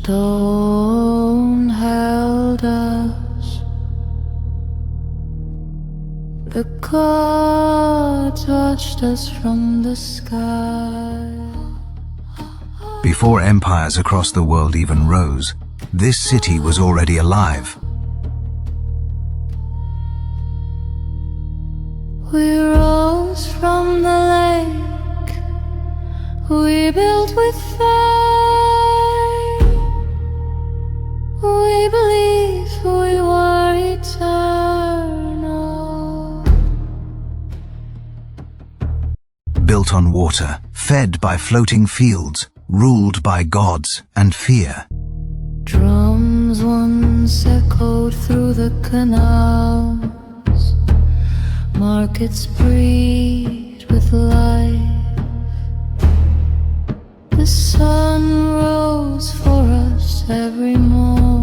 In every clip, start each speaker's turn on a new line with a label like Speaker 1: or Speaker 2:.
Speaker 1: stone held us. The gods watched us from the sky.
Speaker 2: Before empires across the world even rose, this city was already alive.
Speaker 1: We rose from the lake, we built with faith. We believed we were eternal.
Speaker 2: Built on water, fed by floating fields, ruled by gods and fear.
Speaker 1: Drums once echoed through the canals, markets breathed with life. The sun rose for us every morning.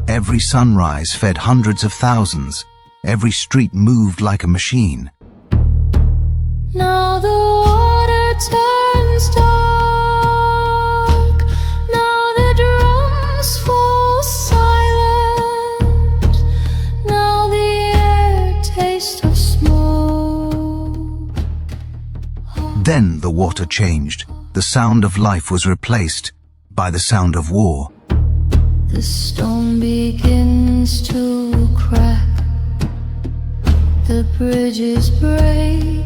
Speaker 2: Every sunrise fed hundreds of thousands. Every street moved like a machine.
Speaker 1: Now the water turns dark. Now the drums fall silent. Now the air tastes of smoke.
Speaker 2: Then the water changed. The sound of life was replaced by the sound of war.
Speaker 1: The stone begins to crack. The bridges break.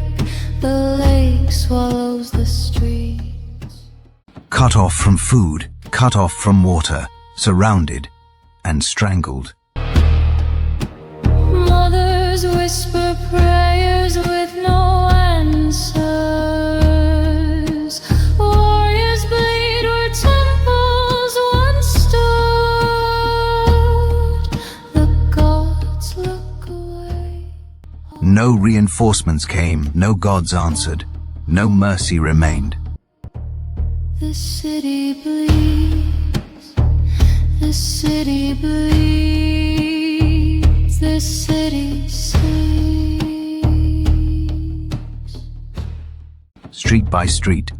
Speaker 1: The lake swallows the streets.
Speaker 2: Cut off from food, cut off from water, surrounded and strangled.
Speaker 1: Mothers whisper prayers with no answers. Warriors bleed where temples once stood. The gods look away.
Speaker 2: No reinforcements came, no gods answered, no mercy remained.
Speaker 1: The city bleeds. The city bleeds. The city sleeps.
Speaker 2: Street by street,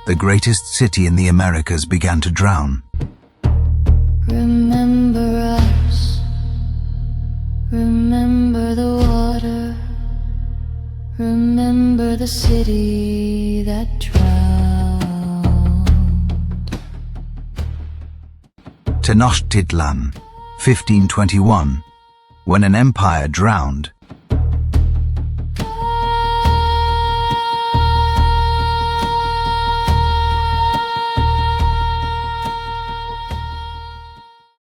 Speaker 2: the greatest city in the Americas began to drown.
Speaker 1: Remember us. Remember the water. Remember the city that drowned.
Speaker 2: Tenochtitlan, 1521, when an empire drowned.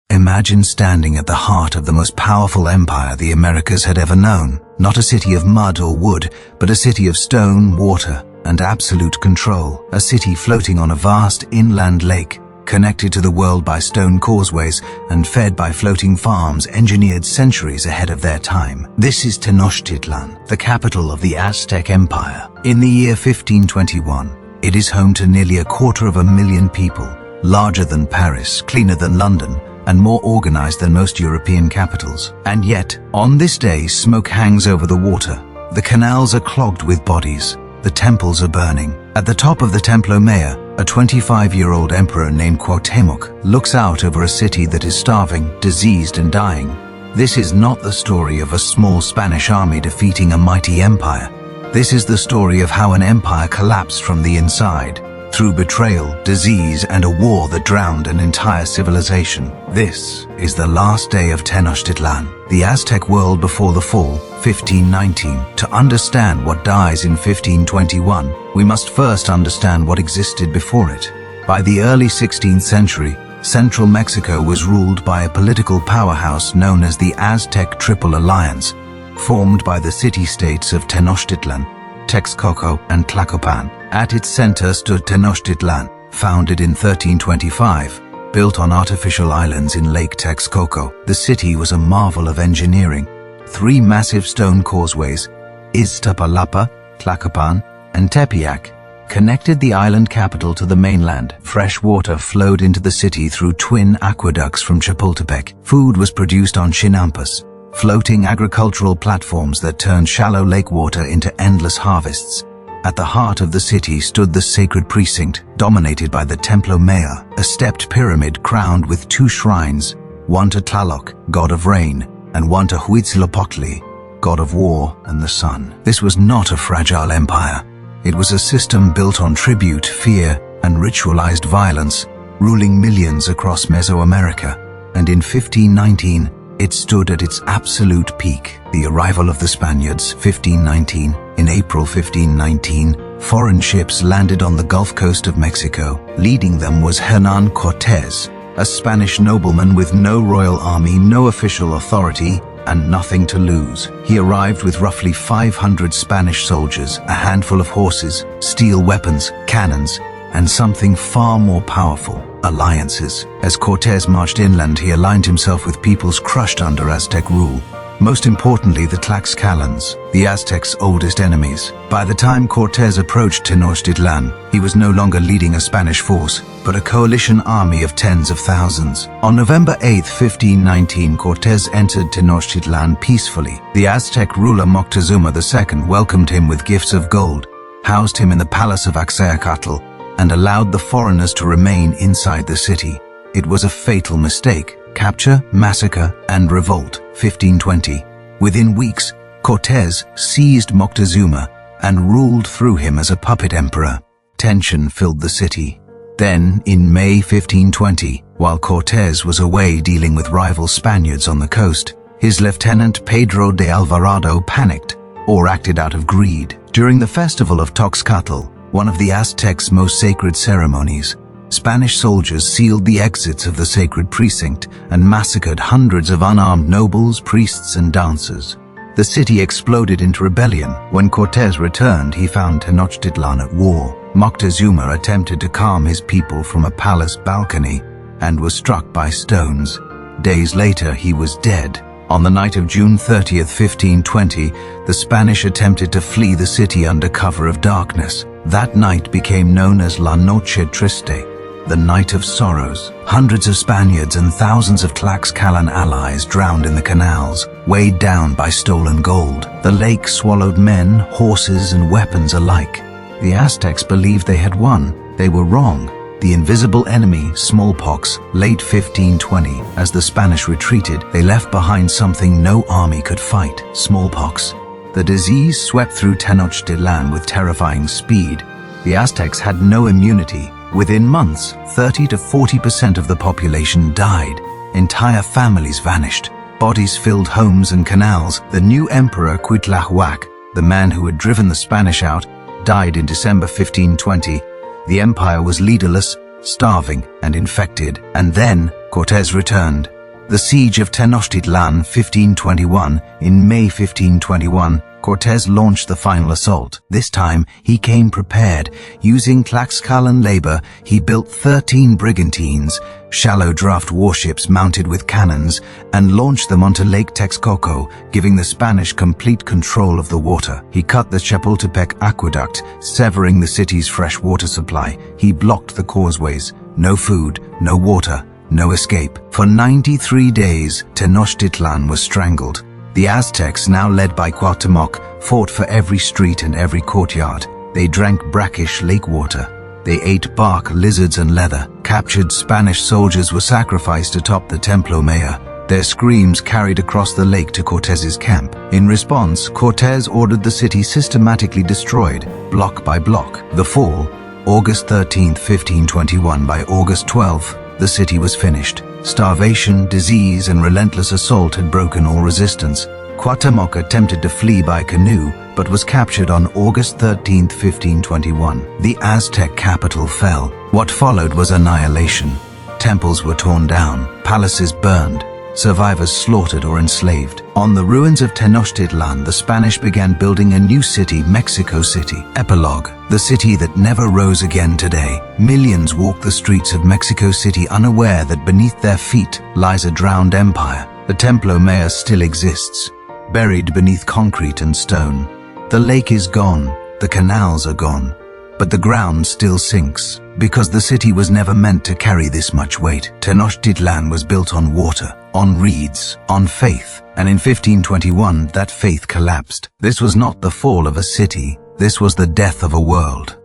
Speaker 2: Imagine standing at the heart of the most powerful empire the Americas had ever known. Not a city of mud or wood, but a city of stone, water, and absolute control. A city floating on a vast inland lake, connected to the world by stone causeways and fed by floating farms engineered centuries ahead of their time. This is Tenochtitlan, the capital of the Aztec Empire. In the year 1521, it is home to nearly 250,000 people, larger than Paris, cleaner than London, and more organized than most European capitals. And yet, on this day, smoke hangs over the water. The canals are clogged with bodies. The temples are burning. At the top of the Templo Mayor, a 25-year-old emperor named Cuauhtémoc looks out over a city that is starving, diseased, and dying. This is not the story of a small Spanish army defeating a mighty empire. This is the story of how an empire collapsed from the inside, through betrayal, disease, and a war that drowned an entire civilization. This is the last day of Tenochtitlan, the Aztec world before the fall, 1519. To understand what dies in 1521, we must first understand what existed before it. By the early 16th century, central Mexico was ruled by a political powerhouse known as the Aztec Triple Alliance, formed by the city-states of Tenochtitlan, Texcoco, and Tlacopan. At its center stood Tenochtitlan, founded in 1325. Built on artificial islands in Lake Texcoco, the city was a marvel of engineering. 3 massive stone causeways, Iztapalapa, Tlacopan, and Tepeyac, connected the island capital to the mainland. Fresh water flowed into the city through twin aqueducts from Chapultepec. Food was produced on chinampas, floating agricultural platforms that turned shallow lake water into endless harvests. At the heart of the city stood the sacred precinct, dominated by the Templo Mayor, a stepped pyramid crowned with two shrines, one to Tlaloc, god of rain, and one to Huitzilopochtli, god of war and the sun. This was not a fragile empire. It was a system built on tribute, fear, and ritualized violence, ruling millions across Mesoamerica. And in 1519, it stood at its absolute peak. The arrival of the Spaniards, 1519. In April 1519, foreign ships landed on the Gulf Coast of Mexico. Leading them was Hernán Cortés, a Spanish nobleman with no royal army, no official authority, and nothing to lose. He arrived with roughly 500 Spanish soldiers, a handful of horses, steel weapons, cannons, and something far more powerful: alliances. As Cortés marched inland, he aligned himself with peoples crushed under Aztec rule. Most importantly, the Tlaxcalans, the Aztecs' oldest enemies. By the time Cortés approached Tenochtitlan, he was no longer leading a Spanish force, but a coalition army of tens of thousands. On November 8, 1519, Cortés entered Tenochtitlan peacefully. The Aztec ruler Moctezuma II welcomed him with gifts of gold, housed him in the palace of Axayacatl, and allowed the foreigners to remain inside the city. It was a fatal mistake. Capture, massacre, and revolt, 1520. Within weeks, Cortés seized Moctezuma and ruled through him as a puppet emperor. Tension filled the city. Then, in May 1520, while Cortés was away dealing with rival Spaniards on the coast, his lieutenant Pedro de Alvarado panicked or acted out of greed. During the festival of Toxcatl, one of the Aztecs' most sacred ceremonies, Spanish soldiers sealed the exits of the sacred precinct and massacred hundreds of unarmed nobles, priests, and dancers. The city exploded into rebellion. When Cortés returned, he found Tenochtitlan at war. Moctezuma attempted to calm his people from a palace balcony and was struck by stones. Days later, he was dead. On the night of June 30th, 1520, the Spanish attempted to flee the city under cover of darkness. That night became known as La Noche Triste, the Night of Sorrows. Hundreds of Spaniards and thousands of Tlaxcalan allies drowned in the canals, weighed down by stolen gold. The lake swallowed men, horses, and weapons alike. The Aztecs believed they had won. They were wrong. The invisible enemy, smallpox, late 1520. As the Spanish retreated, they left behind something no army could fight: smallpox. The disease swept through Tenochtitlan with terrifying speed. The Aztecs had no immunity. Within months, 30 to 40% of the population died. Entire families vanished. Bodies filled homes and canals. The new emperor Cuitlahuac, the man who had driven the Spanish out, died in December 1520. The empire was leaderless, starving, and infected. And then Cortés returned. The siege of Tenochtitlan, 1521. In May 1521, Cortés launched the final assault. This time, he came prepared. Using Tlaxcalan labor, he built 13 brigantines, shallow draft warships mounted with cannons, and launched them onto Lake Texcoco, giving the Spanish complete control of the water. He cut the Chapultepec aqueduct, severing the city's fresh water supply. He blocked the causeways. No food, no water, no escape. For 93 days, Tenochtitlan was strangled. The Aztecs, now led by Cuauhtémoc, fought for every street and every courtyard. They drank brackish lake water. They ate bark, lizards, and leather. Captured Spanish soldiers were sacrificed atop the Templo Mayor. Their screams carried across the lake to Cortés's camp. In response, Cortés ordered the city systematically destroyed, block by block. The fall, August 13, 1521. By August 12, the city was finished. Starvation, disease, and relentless assault had broken all resistance. Cuauhtémoc attempted to flee by canoe, but was captured on August 13, 1521. The Aztec capital fell. What followed was annihilation. Temples were torn down, palaces burned, survivors slaughtered or enslaved. On the ruins of Tenochtitlan, the Spanish began building a new city, Mexico City. Epilogue: the city that never rose again today. Millions walk the streets of Mexico City unaware that beneath their feet lies a drowned empire. The Templo Mayor still exists, buried beneath concrete and stone. The lake is gone, the canals are gone, but the ground still sinks, because the city was never meant to carry this much weight. Tenochtitlan was built on water, on reeds, on faith, and in 1521 that faith collapsed. This was not the fall of a city. This was the death of a world.